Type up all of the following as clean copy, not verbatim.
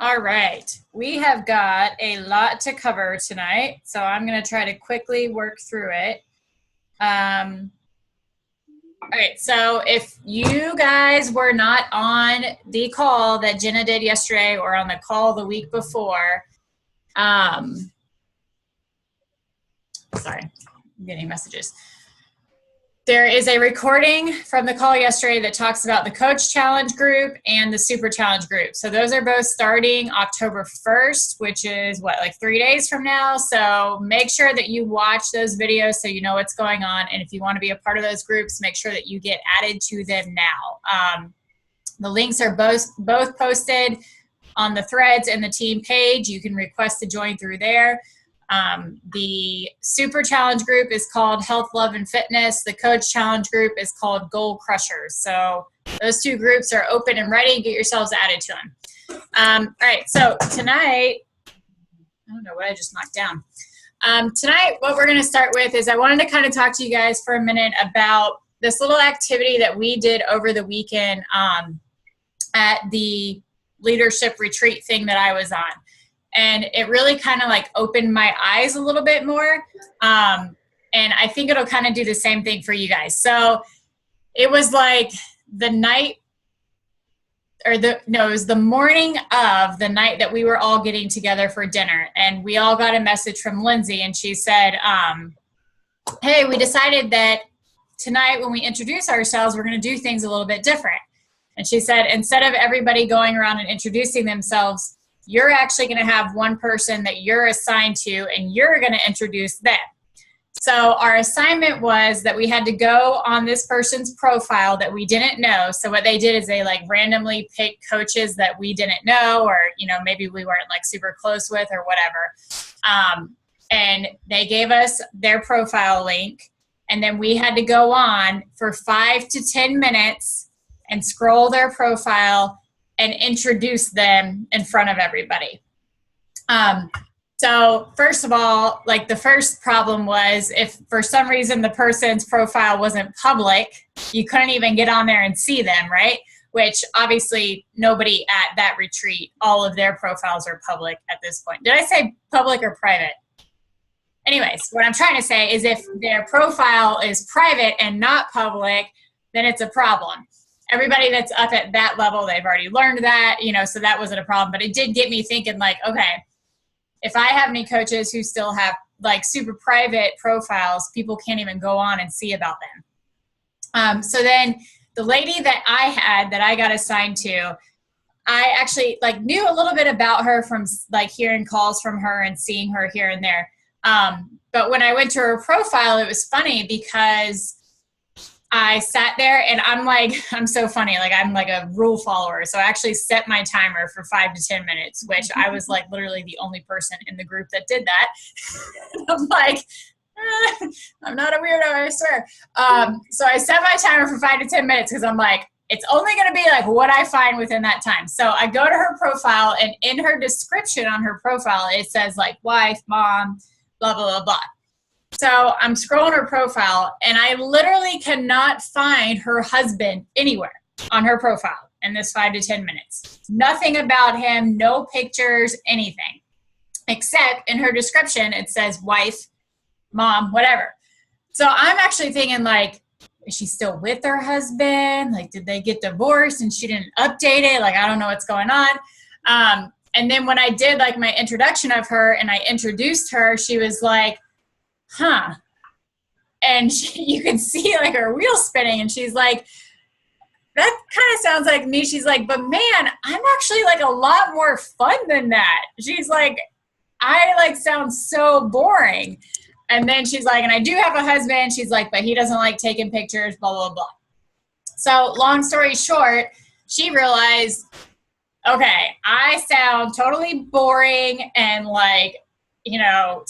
All right. We have got a lot to cover tonight, so I'm going to try to quickly work through it. All right. So if you guys were not on the call that Jenna did yesterday or on the call the week before, sorry, I'm getting messages. There is a recording from the call yesterday that talks about the Coach Challenge group and the Super Challenge group. So those are both starting October 1st, which is like 3 days from now. So make sure that you watch those videos so you know what's going on. And if you want to be a part of those groups, make sure that you get added to them now. The links are both posted on the threads and the team page. You can request to join through there. The Super Challenge group is called Health, Love, and Fitness. The Coach Challenge group is called Goal Crushers. So those two groups are open and ready. Get yourselves added to them. All right, so tonight, I don't know what I just knocked down. Tonight, what we're going to start with is I wanted to kind of talk to you guys for a minute about this little activity that we did over the weekend at the leadership retreat thing that I was on. And it really kind of like opened my eyes a little bit more. And I think it'll kind of do the same thing for you guys. So it was like the night it was the morning of the night that we were all getting together for dinner. And we all got a message from Lindsay, and she said, hey, we decided that tonight when we introduce ourselves, we're going to do things a little bit different. And she said, instead of everybody going around and introducing themselves, you're actually going to have one person that you're assigned to, and you're going to introduce them. So our assignment was that we had to go on this person's profile that we didn't know. So what they did is they like randomly picked coaches that we didn't know, or, you know, maybe we weren't like super close with or whatever. And they gave us their profile link, and then we had to go on for 5 to 10 minutes and scroll their profile and introduce them in front of everybody. So first of all, like the first problem was if for some reason the person's profile wasn't public, you couldn't even get on there and see them, right? Which obviously nobody at that retreat, all of their profiles are public at this point. Did I say public or private? Anyways, what I'm trying to say is if their profile is private and not public, then it's a problem. Everybody that's up at that level, they've already learned that, you know, so that wasn't a problem. But it did get me thinking, like, okay, if I have any coaches who still have like super private profiles, people can't even go on and see about them. So then the lady that I had that I got assigned to, I actually like knew a little bit about her from like hearing calls from her and seeing her here and there. But when I went to her profile, it was funny because I sat there and I'm so funny. Like I'm like a rule follower. So I actually set my timer for 5 to 10 minutes, which I was like literally the only person in the group that did that. I'm like, I'm not a weirdo, I swear. So I set my timer for 5 to 10 minutes because I'm like, it's only going to be like what I find within that time. So I go to her profile, and in her description on her profile, it says like wife, mom, blah, blah, blah, blah. So I'm scrolling her profile, and I literally cannot find her husband anywhere on her profile in this 5 to 10 minutes. Nothing about him, no pictures, anything. Except in her description, it says wife, mom, whatever. So I'm actually thinking like, is she still with her husband? Like, did they get divorced and she didn't update it? Like, I don't know what's going on. And then when I did like my introduction of her and I introduced her, she was like, huh. And you can see like her wheels spinning, and she's like, that kind of sounds like me. She's like, but man, I'm actually like a lot more fun than that. She's like, I like sound so boring. And then she's like, and I do have a husband. She's like, but he doesn't like taking pictures, blah, blah, blah. So long story short, she realized, okay, I sound totally boring, and like, you know,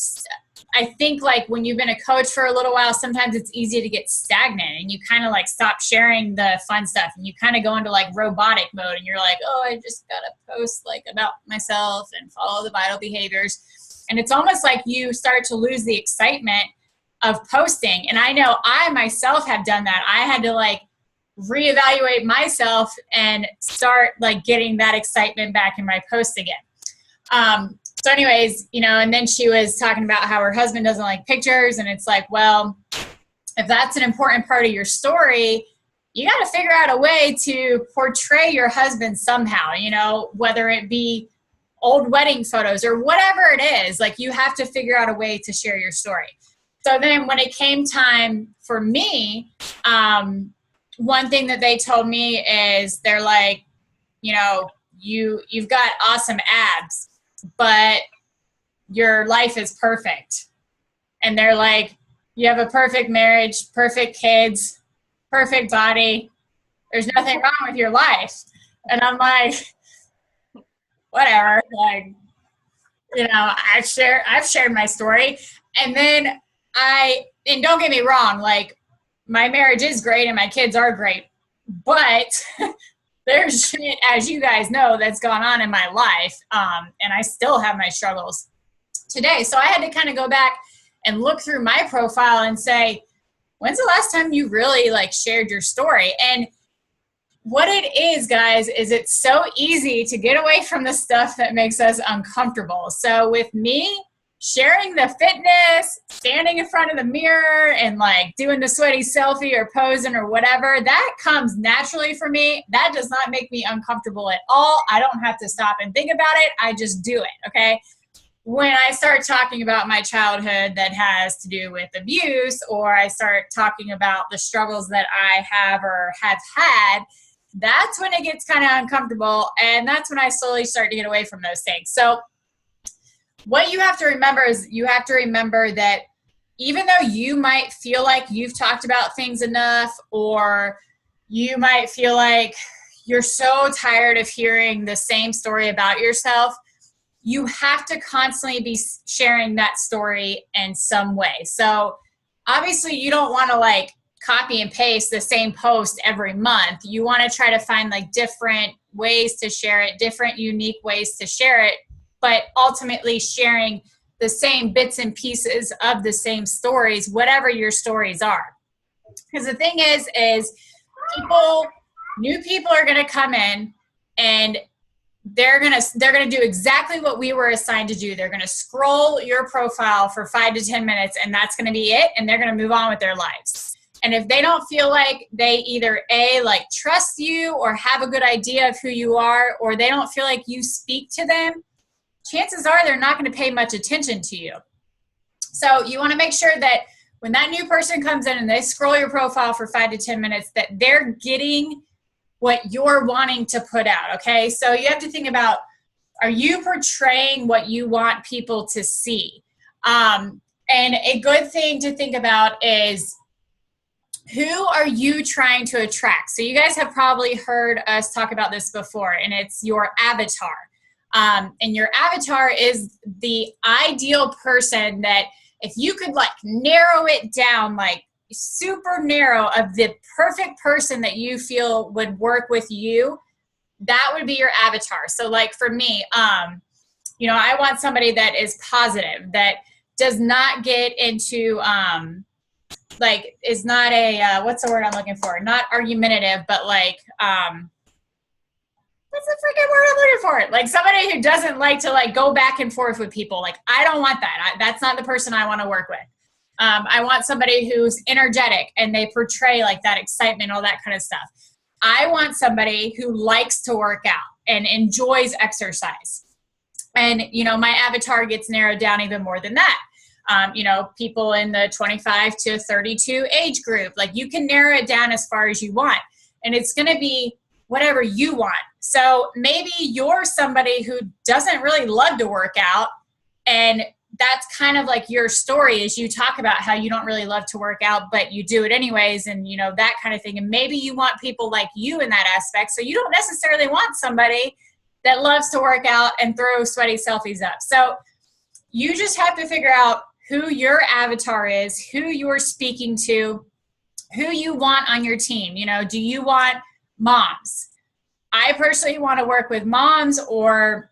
I think like when you've been a coach for a little while, sometimes it's easy to get stagnant and you kind of like stop sharing the fun stuff, and you kind of go into like robotic mode, and you're like, oh, I just got to post like about myself and follow the vital behaviors. And it's almost like you start to lose the excitement of posting. And I know I myself have done that. I had to like reevaluate myself and start like getting that excitement back in my post again. So anyways, you know, and then she was talking about how her husband doesn't like pictures. And it's like, well, if that's an important part of your story, you got to figure out a way to portray your husband somehow, you know, whether it be old wedding photos or whatever it is. Like, you have to figure out a way to share your story. So then when it came time for me, one thing that they told me is they're like, you know, you've got awesome abs, but your life is perfect. And they're like, you have a perfect marriage, perfect kids, perfect body. There's nothing wrong with your life. And I'm like, whatever. Like, you know, I've shared my story. And then and don't get me wrong, like, my marriage is great and my kids are great, but there's shit, as you guys know, that's gone on in my life. And I still have my struggles today. So I had to kind of go back and look through my profile and say, when's the last time you really like shared your story? And what it is, guys, is it's so easy to get away from the stuff that makes us uncomfortable. So with me, sharing the fitness, standing in front of the mirror and like doing the sweaty selfie or posing or whatever, that comes naturally for me. That does not make me uncomfortable at all. I don't have to stop and think about it. I just do it, okay? When I start talking about my childhood that has to do with abuse, or I start talking about the struggles that I have or have had, that's when it gets kind of uncomfortable. And that's when I slowly start to get away from those things. So what you have to remember is you have to remember that even though you might feel like you've talked about things enough, or you might feel like you're so tired of hearing the same story about yourself, you have to constantly be sharing that story in some way. So obviously you don't want to like copy and paste the same post every month. You want to try to find like different ways to share it, different unique ways to share it, but ultimately sharing the same bits and pieces of the same stories, whatever your stories are. Because the thing is new people are going to come in and they're going to do exactly what we were assigned to do. They're going to scroll your profile for 5 to 10 minutes and that's going to be it. And they're going to move on with their lives. And if they don't feel like they either like trust you or have a good idea of who you are, or they don't feel like you speak to them, chances are they're not going to pay much attention to you. So you want to make sure that when that new person comes in and they scroll your profile for 5 to 10 minutes, that they're getting what you're wanting to put out, okay? So you have to think about, are you portraying what you want people to see? And a good thing to think about is, who are you trying to attract? So you guys have probably heard us talk about this before, and it's your avatar. And your avatar is the ideal person that if you could like narrow it down, like super narrow, of the perfect person that you feel would work with you, that would be your avatar. So like for me, you know, I want somebody that is positive, that does not get into, like, is not a, what's the word I'm looking for? Not argumentative, but like, what's the freaking word I'm looking for? Like somebody who doesn't like to like go back and forth with people. Like, I don't want that. That's not the person I want to work with. I want somebody who's energetic and they portray like that excitement, all that kind of stuff. I want somebody who likes to work out and enjoys exercise. And, you know, my avatar gets narrowed down even more than that. You know, people in the 25 to 32 age group, like you can narrow it down as far as you want. And it's going to be whatever you want. So maybe you're somebody who doesn't really love to work out, and that's kind of like your story, is you talk about how you don't really love to work out, but you do it anyways, and you know, that kind of thing. And maybe you want people like you in that aspect. So you don't necessarily want somebody that loves to work out and throw sweaty selfies up. So you just have to figure out who your avatar is, who you're speaking to, who you want on your team. You know, do you want moms? I personally want to work with moms, or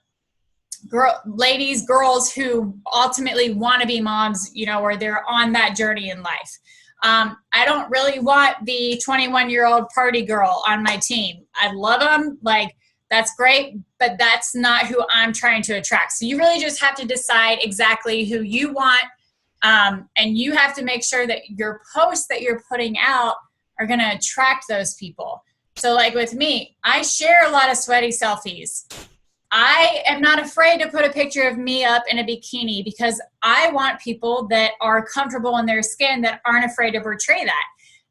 girls who ultimately want to be moms, you know, or they're on that journey in life. I don't really want the 21-year-old party girl on my team. I love them. Like, that's great, but that's not who I'm trying to attract. So you really just have to decide exactly who you want. And you have to make sure that your posts that you're putting out are going to attract those people. So like with me, I share a lot of sweaty selfies. I am not afraid to put a picture of me up in a bikini because I want people that are comfortable in their skin that aren't afraid to portray that.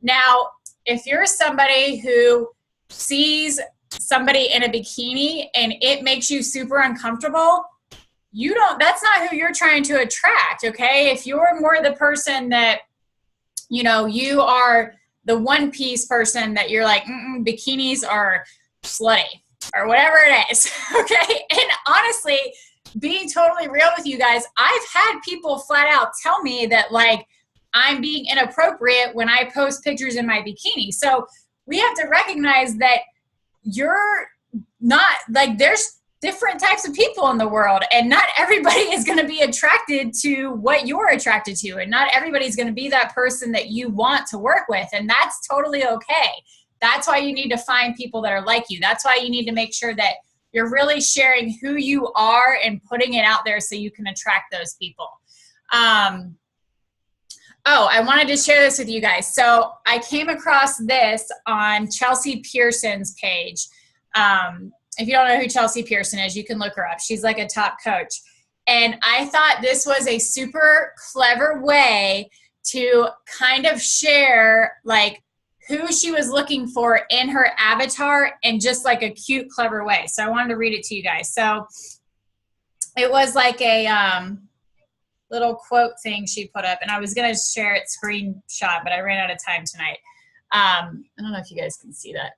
Now, if you're somebody who sees somebody in a bikini and it makes you super uncomfortable, that's not who you're trying to attract, okay? If you're more the person that, you are the one piece person that you're like, bikinis are slutty or whatever it is, okay? And honestly, being totally real with you guys, I've had people flat out tell me that like I'm being inappropriate when I post pictures in my bikini. So we have to recognize that you're not, like, there's different types of people in the world, and not everybody is going to be attracted to what you're attracted to, and not everybody's going to be that person that you want to work with, and that's totally okay. That's why you need to find people that are like you. That's why you need to make sure that you're really sharing who you are and putting it out there so you can attract those people. I wanted to share this with you guys. So I came across this on Chelsea Pearson's page. If you don't know who Chelsea Pearson is, you can look her up. She's like a top coach. And I thought this was a super clever way to kind of share like who she was looking for in her avatar in just like a cute, clever way. So I wanted to read it to you guys. So it was like a little quote thing she put up, and I was going to share it screenshot, but I ran out of time tonight. I don't know if you guys can see that.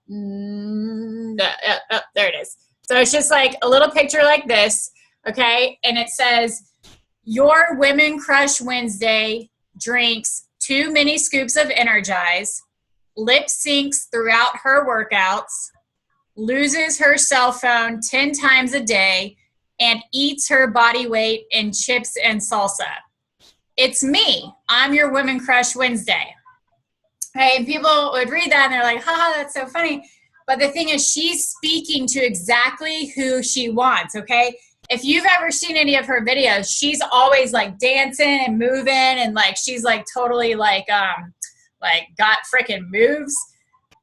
There it is. So it's just like a little picture like this, okay? And it says, your Women Crush Wednesday drinks 2 mini scoops of Energize, lip syncs throughout her workouts, loses her cell phone 10 times a day, and eats her body weight in chips and salsa. It's me. I'm your Women Crush Wednesday. Okay, and people would read that and they're like, haha, that's so funny. But the thing is, she's speaking to exactly who she wants, okay? If you've ever seen any of her videos, she's always like dancing and moving, and like she's like totally like got freaking moves.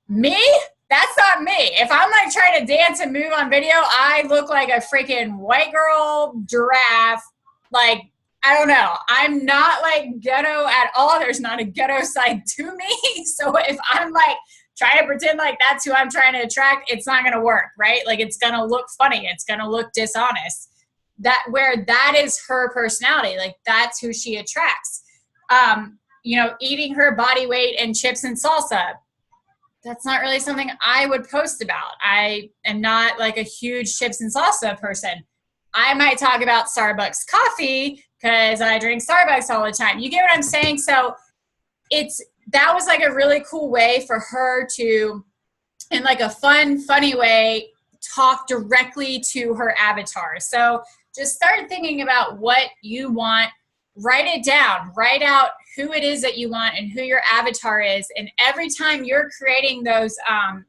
Me? That's not me. If I'm like trying to dance and move on video, I look like a freaking white girl giraffe. Like, I don't know. I'm not like ghetto at all. There's not a ghetto side to me. So if I'm like trying to pretend like that's who I'm trying to attract, it's not going to work, right? Like, it's going to look funny. It's going to look dishonest. That is her personality. Like, that's who she attracts. Eating her body weight in chips and salsa. That's not really something I would post about. I am not like a huge chips and salsa person. I might talk about Starbucks coffee because I drink Starbucks all the time. You get what I'm saying? So that was like a really cool way for her to, in like a funny way, talk directly to her avatar. So just start thinking about what you want. Write it down. Write out who it is that you want and who your avatar is. And every time you're creating those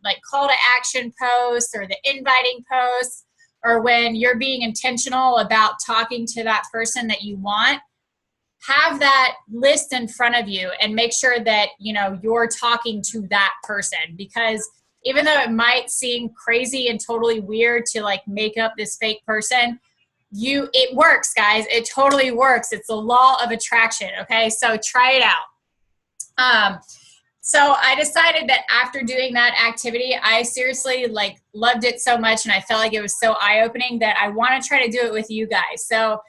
like call to action posts or the inviting posts, or when you're being intentional about talking to that person that you want, have that list in front of you and make sure that, you're talking to that person. Because even though it might seem crazy and totally weird to like make up this fake person, it works, guys. It totally works. It's the law of attraction. Okay. So try it out. So I decided that after doing that activity, I seriously like loved it so much. And I felt like it was so eye-opening that I want to try to do it with you guys. So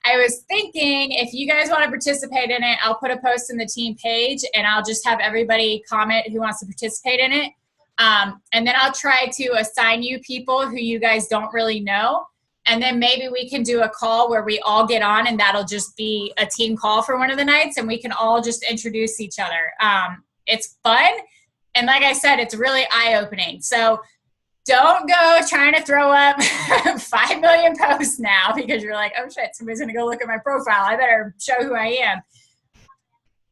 I was thinking, if you guys want to participate in it, I'll put a post in the team page and I'll just have everybody comment who wants to participate in it. And then I'll try to assign you people who you guys don't really know. And then maybe we can do a call where we all get on, and that'll just be a team call for one of the nights, and we can all just introduce each other. It's fun. And like I said, it's really eye-opening. So don't go trying to throw up 5 million posts now because you're like, oh shit, somebody's going to go look at my profile. I better show who I am.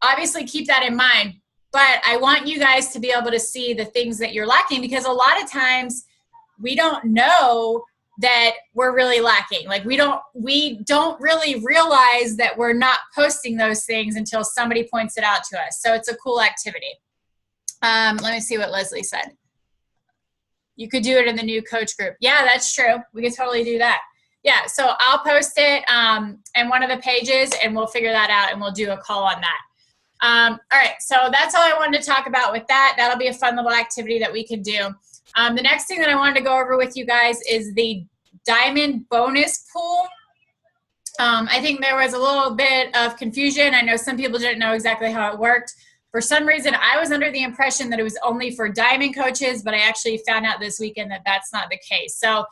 Obviously, keep that in mind. but I want you guys to be able to see the things that you're lacking, because a lot of times we don't know that we're really lacking. Like we don't really realize that we're not posting those things until somebody points it out to us. So it's a cool activity. Let me see what Leslie said. You could do it in the new coach group. Yeah, that's true. We could totally do that. Yeah, so I'll post it in one of the pages, and we'll figure that out, and we'll do a call on that. All right, so that's all I wanted to talk about with that. That'll be a fun little activity that we could do. The next thing that I wanted to go over with you guys is the diamond bonus pool. I think there was a little bit of confusion. I know some people didn't know exactly how it worked. For some reason, I was under the impression that it was only for diamond coaches, but I actually found out this weekend that that's not the case. So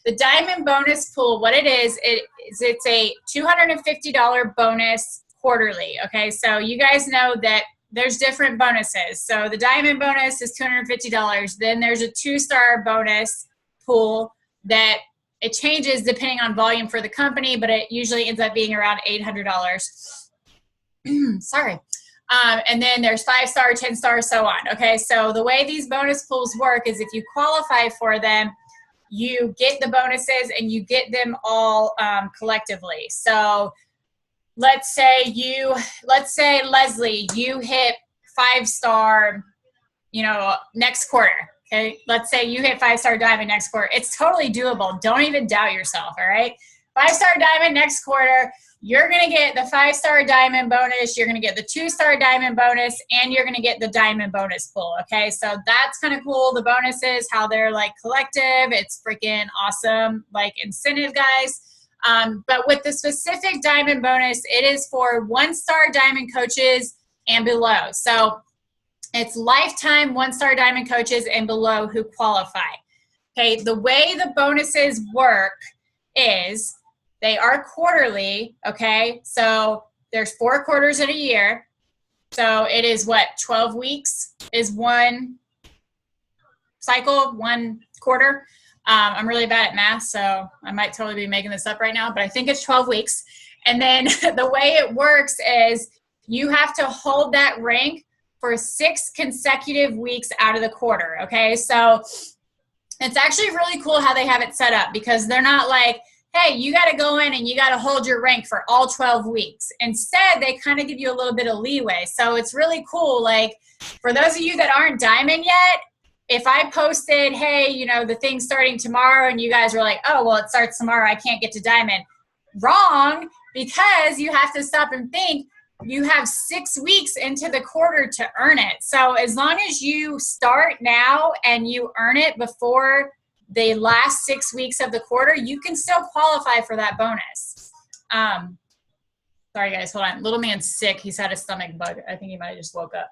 the diamond bonus pool, what it is, it's a $250 bonus quarterly. Okay, so you guys know that there's different bonuses. So the diamond bonus is $250. Then there's a 2-star bonus pool that it changes depending on volume for the company, but it usually ends up being around $800. Sorry. And then there's 5-star, 10-star, so on. Okay, so the way these bonus pools work is if you qualify for them, you get the bonuses and you get them all collectively. So let's say Leslie, you hit 5-star, next quarter. Okay, let's say you hit 5-star diamond next quarter. It's totally doable. Don't even doubt yourself. All right, 5-star diamond next quarter. You're going to get the 5-star diamond bonus, you're going to get the 2-star diamond bonus, and you're going to get the diamond bonus pool, okay? So that's kind of cool, the bonuses, how they're like collective. It's freaking awesome, like incentive, guys. But with the specific diamond bonus, it is for 1-star diamond coaches and below. So it's lifetime 1-star diamond coaches and below who qualify. Okay, the way the bonuses work is they are quarterly, okay? So there's 4 quarters in a year. So it is what, 12 weeks is one cycle, 1 quarter. I'm really bad at math, so I might totally be making this up right now, but I think it's 12 weeks. And then the way it works is you have to hold that rank for 6 consecutive weeks out of the quarter, okay? So it's actually really cool how they have it set up, because they're not like, hey, you got to go in and you got to hold your rank for all 12 weeks. Instead, they kind of give you a little bit of leeway. So it's really cool. Like for those of you that aren't diamond yet, if I posted, hey, the thing's starting tomorrow, and you guys were like, oh, well, it starts tomorrow, I can't get to diamond. Wrong, because you have to stop and think. You have 6 weeks into the quarter to earn it. So as long as you start now and you earn it before the last 6 weeks of the quarter, you can still qualify for that bonus. Sorry guys, hold on. Little man's sick. He's had a stomach bug. I think he might have just woke up.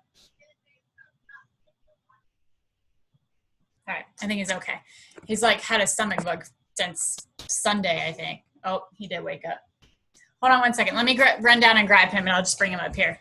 All right, I think he's okay. He's like had a stomach bug since Sunday, I think. Oh, he did wake up. Hold on 1 second. Let me run down and grab him, and I'll just bring him up here.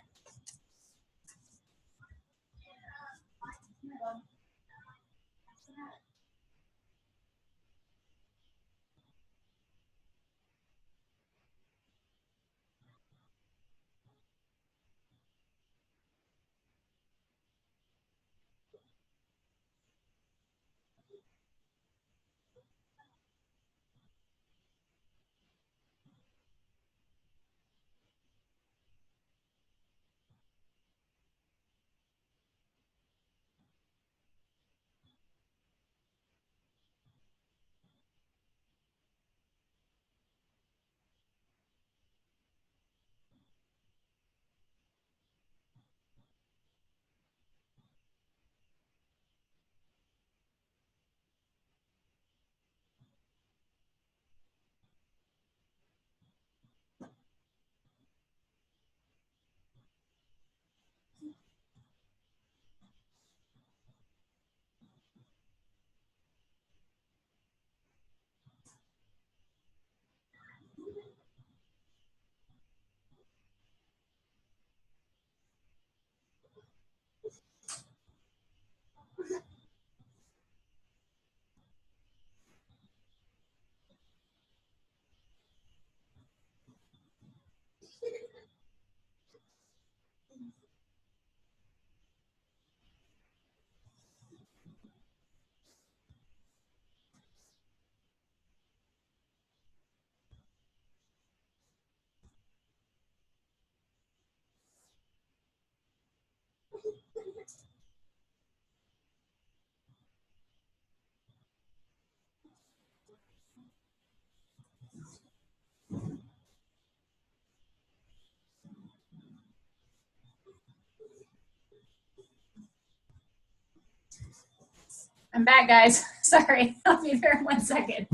I'm back, guys. Sorry, I'll be there in 1 second.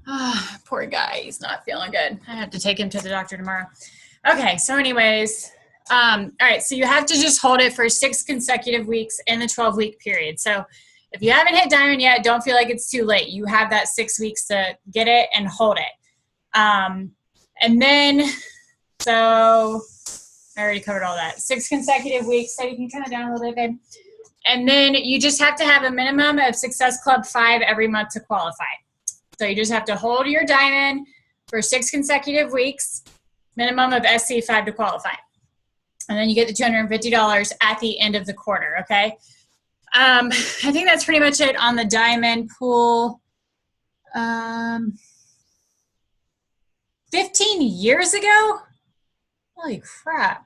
Oh, poor guy. He's not feeling good. I have to take him to the doctor tomorrow. Okay, so anyways, all right, so you have to just hold it for 6 consecutive weeks in the 12-week period. So if you haven't hit diamond yet, don't feel like it's too late. You have that 6 weeks to get it and hold it. And then, so I already covered all that. 6 consecutive weeks. So you can turn it down a little bit, babe. And then you just have to have a minimum of Success Club 5 every month to qualify. So you just have to hold your diamond for 6 consecutive weeks, minimum of SC 5 to qualify. And then you get the $250 at the end of the quarter, okay? I think that's pretty much it on the diamond pool. 15 years ago? Holy crap.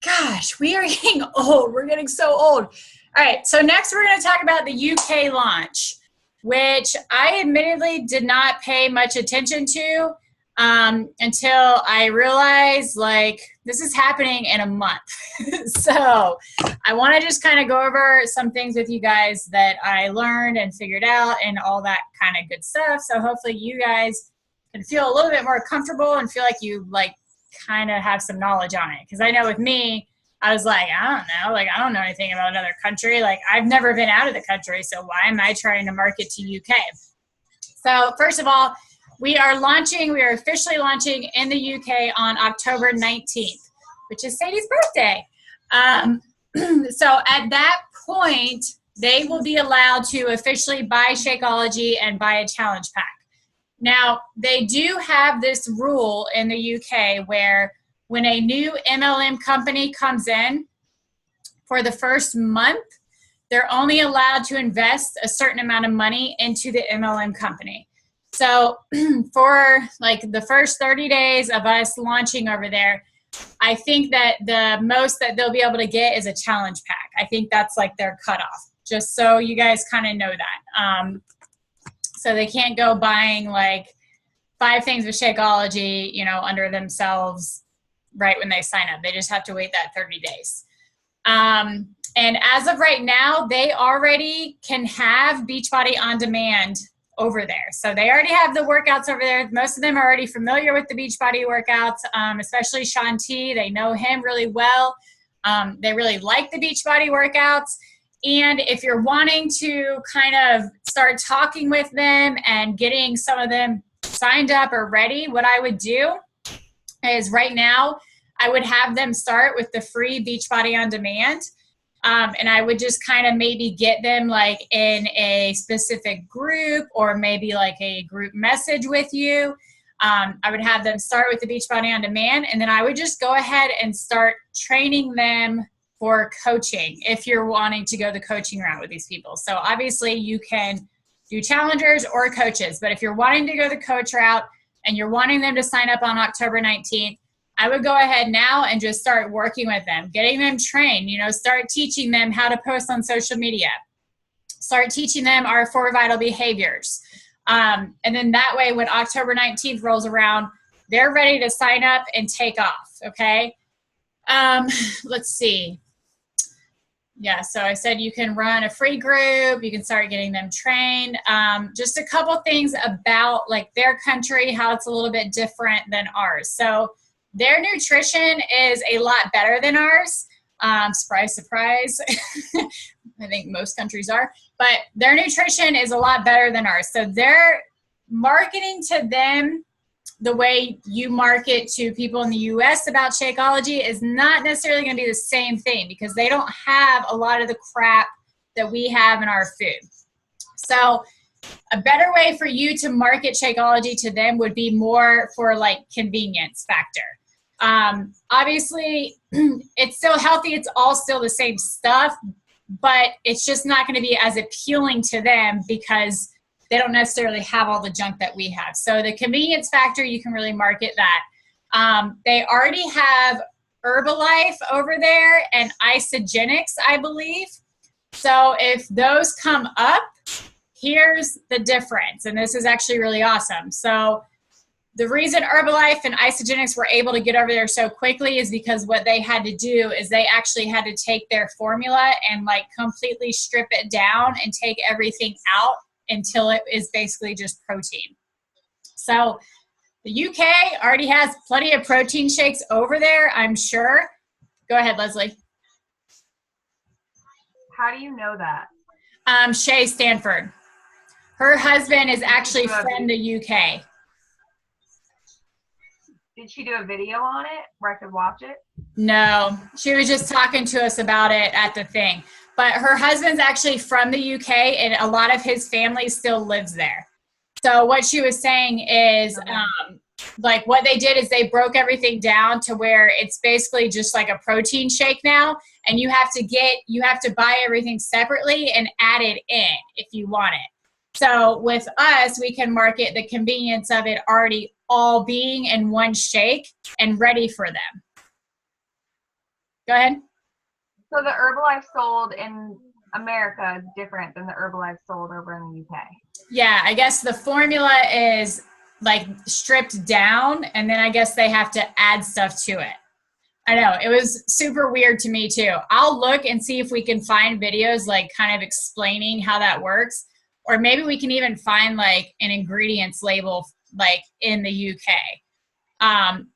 Gosh, we are getting old. We're getting so old. All right, so next we're going to talk about the UK launch, which I admittedly did not pay much attention to until I realized, like, this is happening in a month. So I want to just kind of go over some things with you guys that I learned and figured out and all that kind of good stuff. So hopefully you guys can feel a little bit more comfortable and feel like you, like, kind of have some knowledge on it. Because I know with me, I was like, I don't know anything about another country. Like, I've never been out of the country, so why am I trying to market to UK? So first of all, we are officially launching in the UK on October 19th, which is Sadie's birthday. So at that point, they will be allowed to officially buy Shakeology and buy a challenge pack. Now, they do have this rule in the UK where when a new MLM company comes in for the first month, they're only allowed to invest a certain amount of money into the MLM company. So for like the first 30 days of us launching over there, I think that the most that they'll be able to get is a challenge pack. I think that's like their cutoff, just so you guys kind of know that. So they can't go buying like 5 things with Shakeology, you know, under themselves right when they sign up. They just have to wait that 30 days. And as of right now, they already can have Beachbody On Demand over there. So they already have the workouts over there. Most of them are already familiar with the Beachbody workouts, especially Shaun T. They know him really well. They really like the Beachbody workouts. And if you're wanting to kind of start talking with them and getting some of them signed up or ready, what I would do is right now, I would have them start with the free Beachbody On Demand. And I would just kind of maybe get them like in a specific group or maybe like a group message with you. I would have them start with the Beachbody On Demand, and then I would just go ahead and start training them for coaching if you're wanting to go the coaching route with these people. So obviously you can do challengers or coaches, but if you're wanting to go the coach route and you're wanting them to sign up on October 19th, I would go ahead now and just start working with them, getting them trained, you know, start teaching them how to post on social media, start teaching them our 4 vital behaviors. And then that way, when October 19th rolls around, they're ready to sign up and take off. Okay. Let's see. Yeah, so I said you can run a free group. You can start getting them trained. Just a couple things about like their country, how it's a little bit different than ours. So their nutrition is a lot better than ours. Surprise, surprise. I think most countries are. But their nutrition is a lot better than ours. So they're marketing to them the way you market to people in the US about Shakeology is not necessarily going to be the same thing because they don't have a lot of the crap that we have in our food. So a better way for you to market Shakeology to them would be more for like convenience factor. Obviously, it's still healthy. It's all still the same stuff, but it's just not going to be as appealing to them because they don't necessarily have all the junk that we have. So the convenience factor, you can really market that. They already have Herbalife over there and Isagenix, I believe. So if those come up, here's the difference. And this is actually really awesome. So the reason Herbalife and Isagenix were able to get over there so quickly is because what they had to do is they actually had to take their formula and like completely strip it down and take everything out until it is basically just protein. So the UK already has plenty of protein shakes over there, I'm sure. Go ahead, Leslie. How do you know that? Shay Stanford. Her husband is actually from the UK. Did she do a video on it where I could watch it? No, she was just talking to us about it at the thing. But her husband's actually from the UK, and a lot of his family still lives there. So what she was saying is, like what they did is they broke everything down to where it's basically just like a protein shake now, and you have to buy everything separately and add it in if you want it. So with us, we can market the convenience of it already all being in one shake and ready for them. Go ahead. So the Herbalife sold in America is different than the Herbalife sold over in the UK. Yeah, I guess the formula is like stripped down, and then I guess they have to add stuff to it. I know, it was super weird to me too. I'll look and see if we can find videos like kind of explaining how that works, or maybe we can even find like an ingredients label like in the UK.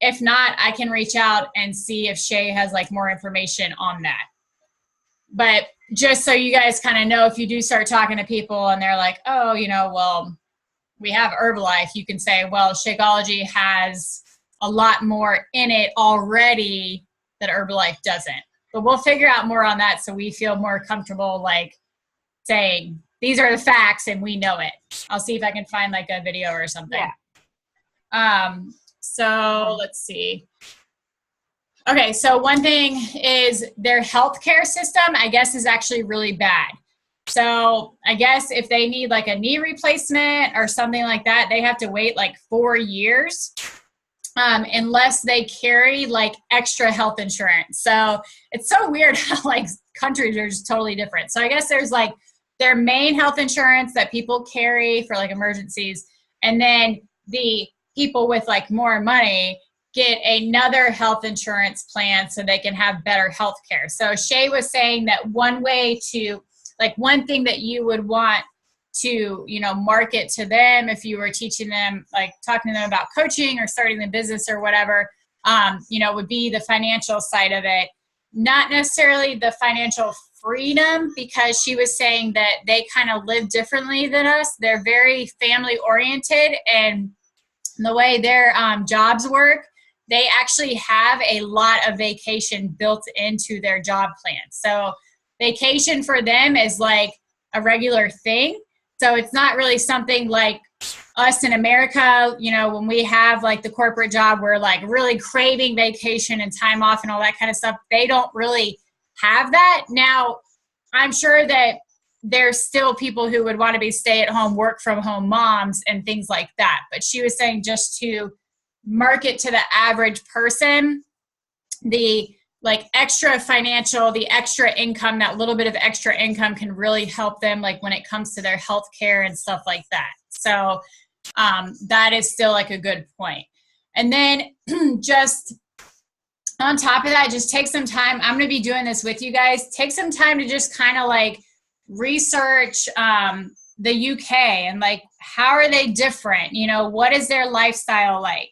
If not, I can reach out and see if Shay has like more information on that. But just so you guys kind of know, if you do start talking to people and they're like, oh, you know, well, we have Herbalife, you can say, well, Shakeology has a lot more in it already that Herbalife doesn't. But we'll figure out more on that so we feel more comfortable like saying, these are the facts and we know it. I'll see if I can find like a video or something. Yeah. So let's see. Okay, so one thing is their healthcare system, I guess, is actually really bad. So I guess if they need like a knee replacement or something like that, they have to wait like 4 years unless they carry like extra health insurance. So it's so weird how like countries are just totally different. So I guess there's like their main health insurance that people carry for like emergencies, and then the people with like more money get another health insurance plan so they can have better health care. So Shay was saying that one way to, like one thing that you would want to, you know, market to them if you were teaching them, like talking to them about coaching or starting the business or whatever, you know, would be the financial side of it. Not necessarily the financial freedom, because she was saying that they kind of live differently than us. They're very family oriented, and the way their jobs work, they actually have a lot of vacation built into their job plan. So vacation for them is like a regular thing. So it's not really something like us in America, you know, when we have like the corporate job, we're like really craving vacation and time off and all that kind of stuff. They don't really have that. Now, I'm sure that there's still people who would want to be stay-at-home, work-from-home moms and things like that. But she was saying just to market to the average person, the like extra financial, the extra income, that little bit of extra income can really help them like when it comes to their health care and stuff like that. So that is still like a good point. And then just on top of that, just take some time. I'm going to be doing this with you guys. Take some time to just kind of like research the UK and like, how are they different? You know, what is their lifestyle like?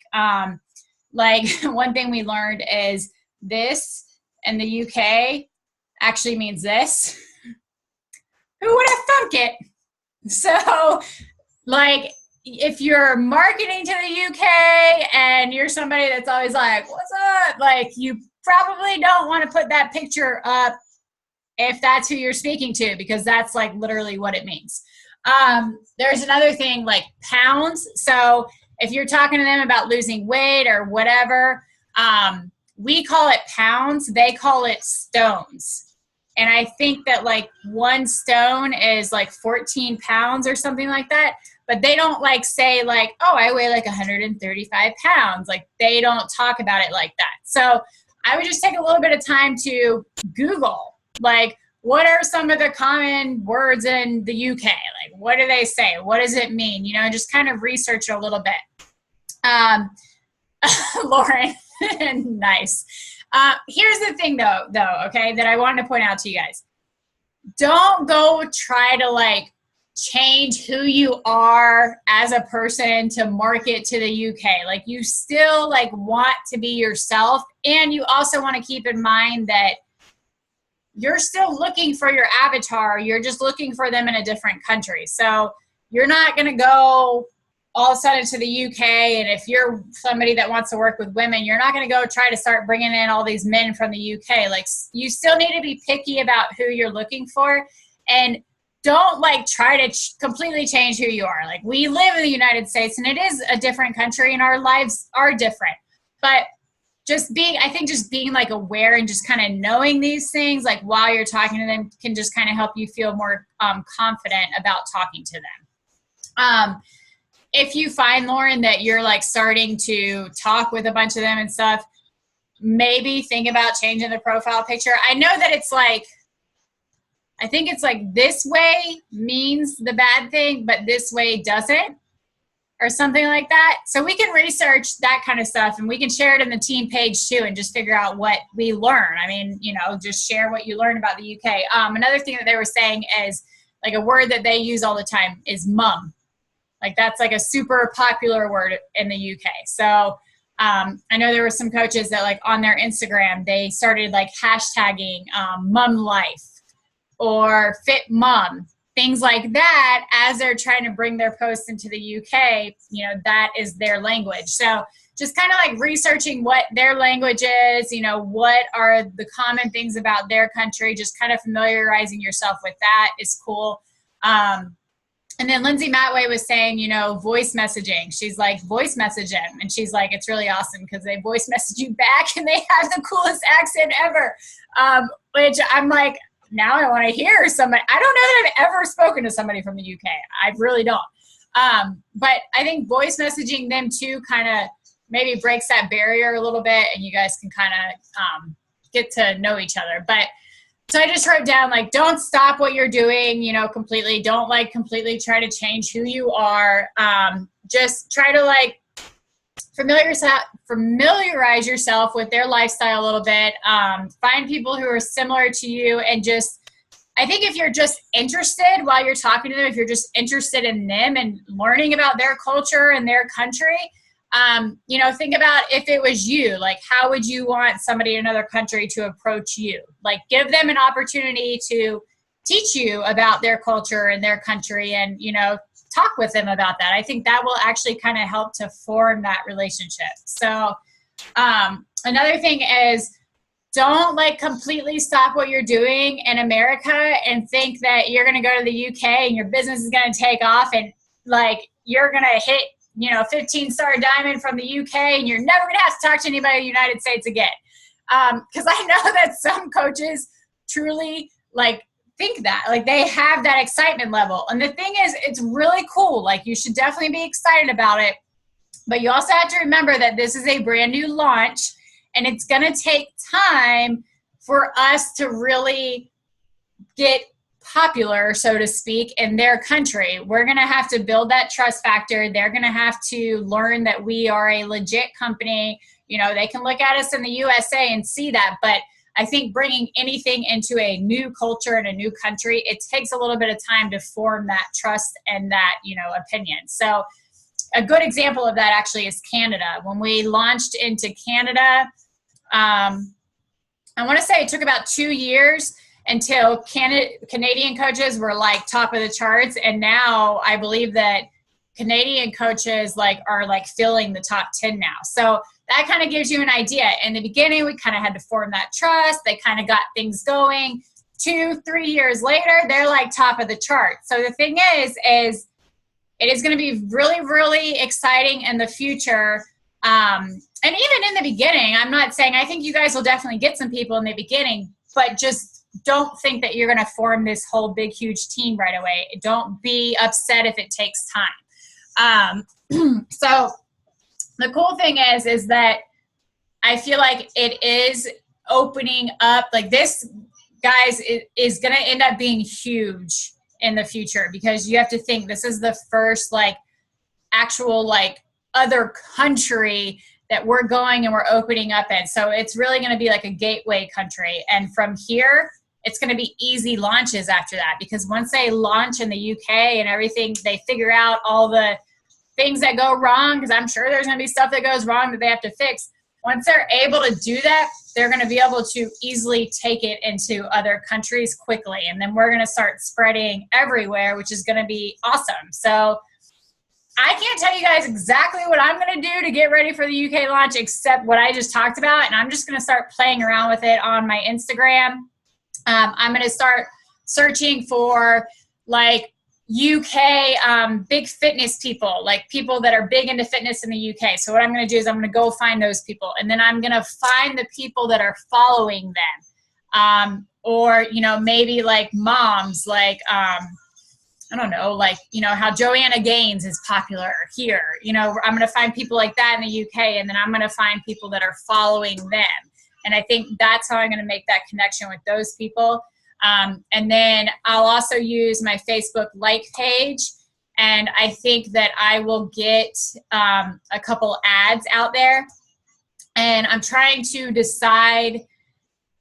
Like one thing we learned is this in the UK actually means this. Who would have thunk it? So like, if you're marketing to the UK and you're somebody that's always like, what's up? Like, you probably don't want to put that picture up if that's who you're speaking to, because that's like literally what it means. There's another thing like pounds. So if you're talking to them about losing weight or whatever, we call it pounds. They call it stones. And I think that like 1 stone is like 14 pounds or something like that. But they don't like say like, oh, I weigh like 135 pounds. Like they don't talk about it like that. So I would just take a little bit of time to Google, like, what are some of the common words in the UK? Like, what do they say? What does it mean? You know, just kind of research a little bit. Um, Lauren, nice. Here's the thing though, okay, that I wanted to point out to you guys. Don't go try to like change who you are as a person to market to the UK. Like you still like want to be yourself, and you also want to keep in mind that you're still looking for your avatar. You're just looking for them in a different country. So you're not going to go all of a sudden to the UK, and if you're somebody that wants to work with women, you're not going to go try to start bringing in all these men from the UK. Like you still need to be picky about who you're looking for, and don't like try to completely change who you are. Like we live in the United States, and it is a different country, and our lives are different. But I think just being like aware and just kind of knowing these things, like while you're talking to them, can just kind of help you feel more confident about talking to them. If you find, Lauren, that you're like starting to talk with a bunch of them and stuff, maybe think about changing the profile picture. I know that it's like, I think it's like this way means the bad thing, but this way doesn't, or something like that. So we can research that kind of stuff, and we can share it in the team page too, and just figure out what we learn. I mean, you know, just share what you learn about the UK. Another thing that they were saying is like a word that they use all the time is mum. Like that's like a super popular word in the UK. So I know there were some coaches that like on their Instagram, they started like hashtagging mum life or fit mum, things like that, as they're trying to bring their posts into the UK. You know, that is their language. So just kind of like researching what their language is, you know, what are the common things about their country, just kind of familiarizing yourself with that is cool. And then Lindsay Matway was saying, you know, voice messaging. She's like, voice message them. And she's like, it's really awesome because they voice message you back and they have the coolest accent ever. Which I'm like, now I want to hear somebody. I don't know that I've ever spoken to somebody from the UK. I really don't. But I think voice messaging them too kind of maybe breaks that barrier a little bit, and you guys can kind of get to know each other. But so I just wrote down, like, don't stop what you're doing, you know, completely. Don't like completely try to change who you are. Just try to like familiarize yourself with their lifestyle a little bit. Find people who are similar to you, and just, I think if you're just interested while you're talking to them, if you're just interested in them and learning about their culture and their country, you know, think about if it was you, like, how would you want somebody in another country to approach you? Like, give them an opportunity to teach you about their culture and their country, and, you know, talk with them about that. I think that will actually kind of help to form that relationship. So, another thing is, don't like completely stop what you're doing in America and think that you're going to go to the UK and your business is going to take off and like you're going to hit, you know, 15-star diamond from the UK and you're never going to have to talk to anybody in the United States again. Because I know that some coaches truly like think that, like they have that excitement level. And the thing is, it's really cool. Like, you should definitely be excited about it. But you also have to remember that this is a brand new launch, and it's going to take time for us to really get popular, so to speak, in their country. We're going to have to build that trust factor. They're going to have to learn that we are a legit company. You know, they can look at us in the USA and see that. But I think bringing anything into a new culture and a new country, it takes a little bit of time to form that trust and that, you know, opinion. So a good example of that actually is Canada. When we launched into Canada, I want to say it took about 2 years until Canadian coaches were like top of the charts. And now I believe that Canadian coaches like are like filling the top 10 now. So that kind of gives you an idea. In the beginning, we kind of had to form that trust. They kind of got things going. 2-3 years later, they're like top of the chart. So the thing is it is going to be really, really exciting in the future. And even in the beginning, I'm not saying, I think you guys will definitely get some people in the beginning, but just don't think that you're going to form this whole big, huge team right away. Don't be upset if it takes time. So the cool thing is that I feel like it is opening up, like this, guys, it is going to end up being huge in the future, because you have to think this is the first like actual like other country that we're going and we're opening up in. So it's really going to be like a gateway country. And from here, it's going to be easy launches after that, because once they launch in the UK and everything, they figure out all the things that go wrong, because I'm sure there's going to be stuff that goes wrong that they have to fix. Once they're able to do that, they're going to be able to easily take it into other countries quickly. And then we're going to start spreading everywhere, which is going to be awesome. So I can't tell you guys exactly what I'm going to do to get ready for the UK launch, except what I just talked about. And I'm just going to start playing around with it on my Instagram. I'm going to start searching for like UK big fitness people, like people that are big into fitness in the UK. So what I'm going to do is I'm going to go find those people, and then I'm going to find the people that are following them. Or, you know, maybe like moms, like, I don't know, like, you know, how Joanna Gaines is popular here. You know, I'm going to find people like that in the UK, and then I'm going to find people that are following them. And I think that's how I'm going to make that connection with those people. And then I'll also use my Facebook like page. And I think that I will get a couple ads out there. And I'm trying to decide,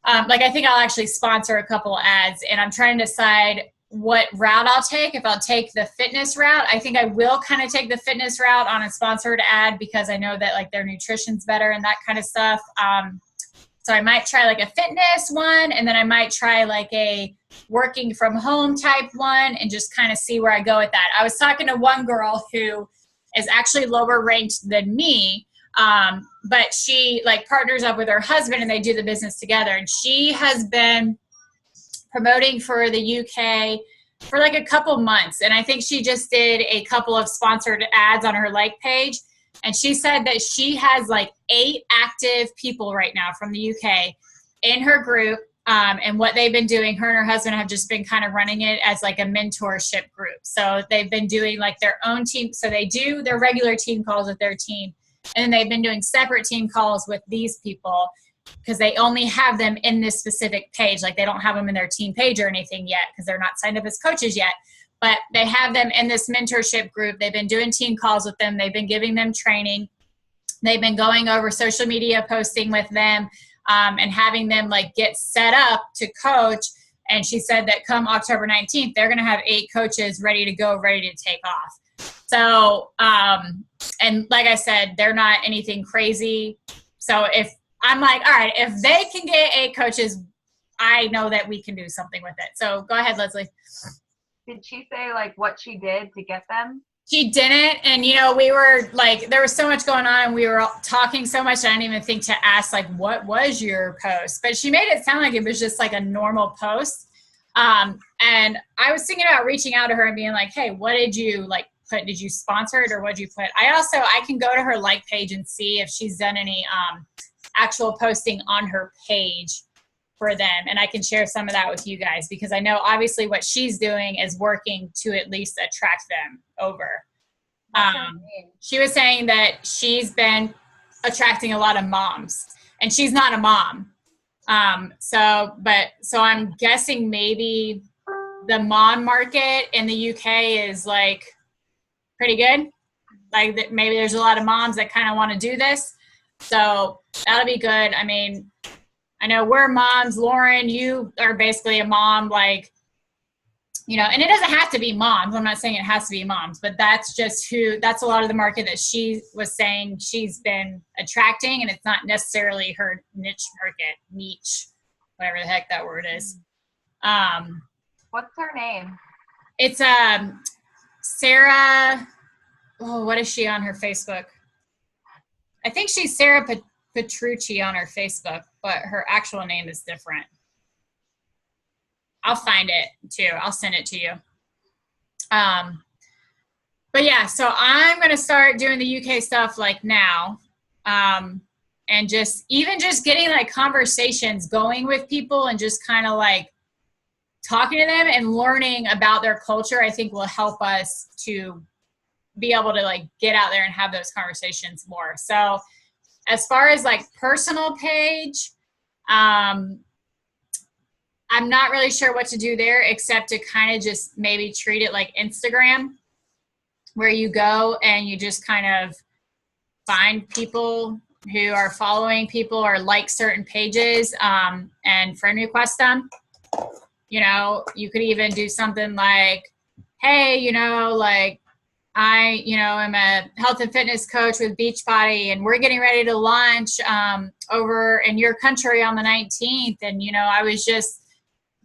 like, I think I'll actually sponsor a couple ads. And I'm trying to decide what route I'll take. If I'll take the fitness route, I think I will kind of take the fitness route on a sponsored ad, because I know that like their nutrition's better and that kind of stuff. So I might try like a fitness one, and then I might try like a working from home type one, and just kind of see where I go with that. I was talking to one girl who is actually lower ranked than me, but she like partners up with her husband and they do the business together. And she has been promoting for the UK for like a couple months. And I think she just did a couple of sponsored ads on her like page. And she said that she has like 8 active people right now from the UK in her group. And what they've been doing, her and her husband have just been kind of running it as like a mentorship group. So they've been doing like their own team. So they do their regular team calls with their team. And they've been doing separate team calls with these people, because they only have them in this specific page. Like they don't have them in their team page or anything yet, because they're not signed up as coaches yet. But they have them in this mentorship group. They've been doing team calls with them. They've been giving them training. They've been going over social media posting with them, and having them like get set up to coach. And she said that come October 19th, they're going to have 8 coaches ready to go, ready to take off. So, and like I said, they're not anything crazy. So if I'm like, all right, if they can get 8 coaches, I know that we can do something with it. So go ahead, Leslie. Did she say like what she did to get them? She didn't. And, you know, we were like, there was so much going on. We were talking so much. I didn't even think to ask, like, what was your post? But she made it sound like it was just like a normal post. And I was thinking about reaching out to her and being like, hey, what did you like put? Did you sponsor it, or what did you put? I can go to her like page and see if she's done any actual posting on her page for them, and I can share some of that with you guys, because I know obviously what she's doing is working to at least attract them over. She was saying that she's been attracting a lot of moms, and she's not a mom. So I'm guessing maybe the mom market in the UK is like pretty good. Like that, maybe there's a lot of moms that kind of want to do this. So that'll be good. I mean, I know we're moms. Lauren, you are basically a mom, like, you know, and it doesn't have to be moms. I'm not saying it has to be moms, but that's a lot of the market that she was saying she's been attracting, and it's not necessarily her niche, whatever the heck that word is. What's her name? It's Sarah. Oh, what is she on her Facebook? I think she's Sarah Petrucci on her Facebook, but her actual name is different. I'll find it too. I'll send it to you. But yeah, so I'm going to start doing the UK stuff like now. And just getting like conversations going with people, and just kind of like talking to them and learning about their culture, I think will help us to be able to like get out there and have those conversations more. So as far as like personal page, I'm not really sure what to do there, except to kind of just maybe treat it like Instagram, where you go and you just kind of find people who are following people or like certain pages and friend request them. You know, you could even do something like, hey, you know, like I, you know, am a health and fitness coach with Beachbody, and we're getting ready to launch over in your country on the 19th. And, you know, I was just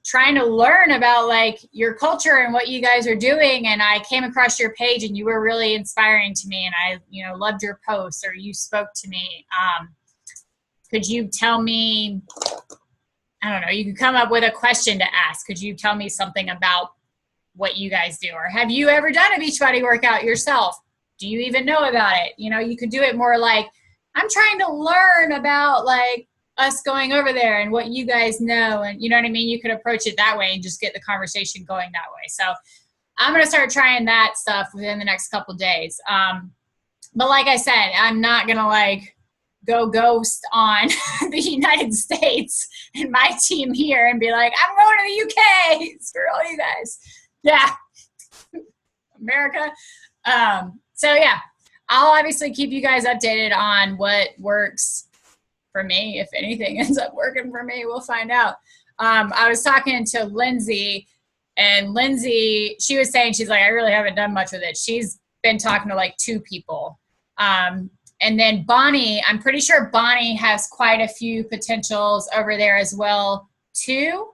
trying to learn about like your culture and what you guys are doing. And I came across your page and you were really inspiring to me. And I, you know, loved your posts, or you spoke to me. Could you tell me, I don't know, you could come up with a question to ask. Could you tell me something about what you guys do? Or have you ever done a Beachbody workout yourself? Do you even know about it? You know, you could do it more like, I'm trying to learn about like us going over there and what you guys know. And you know what I mean? You could approach it that way and just get the conversation going that way. So I'm going to start trying that stuff within the next couple days. But like I said, I'm not going to like go ghost on the United States and my team here and be like, I'm going to the UK. Screw all you guys. Yeah. America. So yeah, I'll obviously keep you guys updated on what works for me. If anything ends up working for me, we'll find out. I was talking to Lindsay, and Lindsay, she was saying, she's like, I really haven't done much with it. She's been talking to like 2 people. And then Bonnie, I'm pretty sure Bonnie has quite a few potentials over there as well too.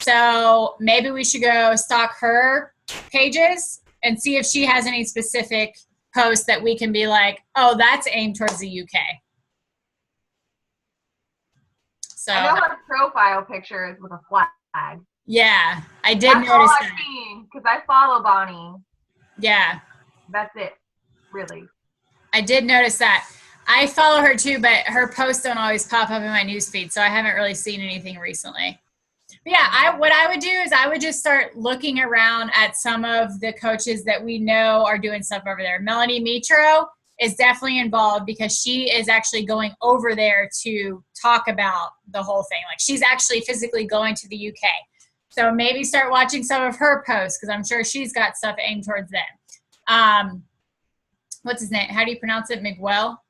So maybe we should go stalk her pages and see if she has any specific posts that we can be like, oh, that's aimed towards the UK. So I know her profile picture is with a flag. Yeah, I did That's notice all that. I've seen, because I follow Bonnie. Yeah. That's it, really. I did notice that. I follow her too, but her posts don't always pop up in my newsfeed, so I haven't really seen anything recently. But yeah, what I would do is I would just start looking around at some of the coaches that we know are doing stuff over there. Melanie Mitro is definitely involved because she is actually going over there to talk about the whole thing. Like, she's actually physically going to the UK. So maybe start watching some of her posts, because I'm sure she's got stuff aimed towards them. What's his name? How do you pronounce it? Miguel?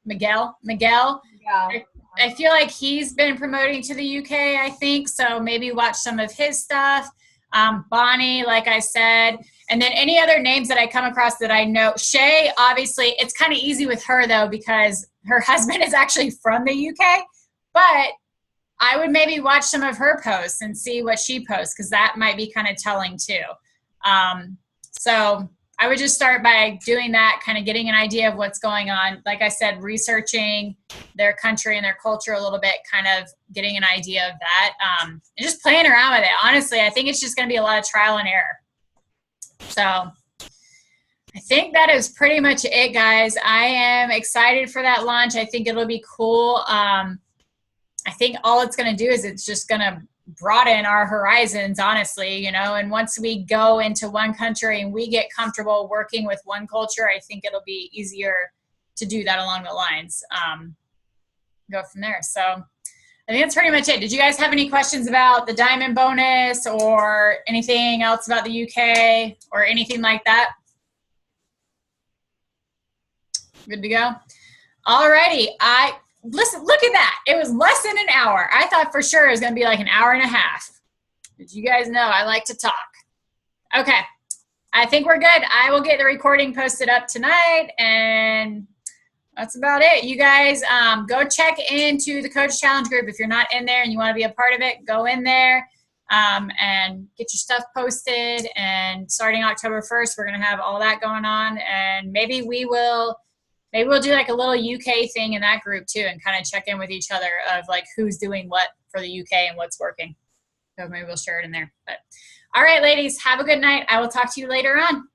Yeah. I feel like he's been promoting to the UK, I think. So maybe watch some of his stuff. Bonnie, like I said. And then any other names that I come across that I know. Shay, obviously, it's kind of easy with her, though, because her husband is actually from the UK. But I would maybe watch some of her posts and see what she posts, because that might be kind of telling, too. So I would just start by doing that, kind of getting an idea of what's going on. Like I said, researching their country and their culture a little bit, kind of getting an idea of that, and just playing around with it. Honestly, I think it's just going to be a lot of trial and error. So I think that is pretty much it, guys. I am excited for that launch. I think it'll be cool. I think all it's going to do is it's just going to broaden our horizons, honestly, you know, and once we go into one country and we get comfortable working with one culture, I think it'll be easier to do that along the lines. Go from there. So I think that's pretty much it. Did you guys have any questions about the diamond bonus or anything else about the UK or anything like that? Good to go. Alrighty. Listen, look at that. It was less than an hour. I thought for sure it was going to be like an hour and a half. But you guys know I like to talk. Okay. I think we're good. I will get the recording posted up tonight, and that's about it. You guys go check into the Coach Challenge group. If you're not in there and you want to be a part of it, go in there and get your stuff posted. And starting October 1st, we're going to have all that going on. And maybe we'll do like a little UK thing in that group too, and kind of check in with each other of like who's doing what for the UK and what's working. So maybe we'll share it in there. But all right, ladies, have a good night. I will talk to you later on.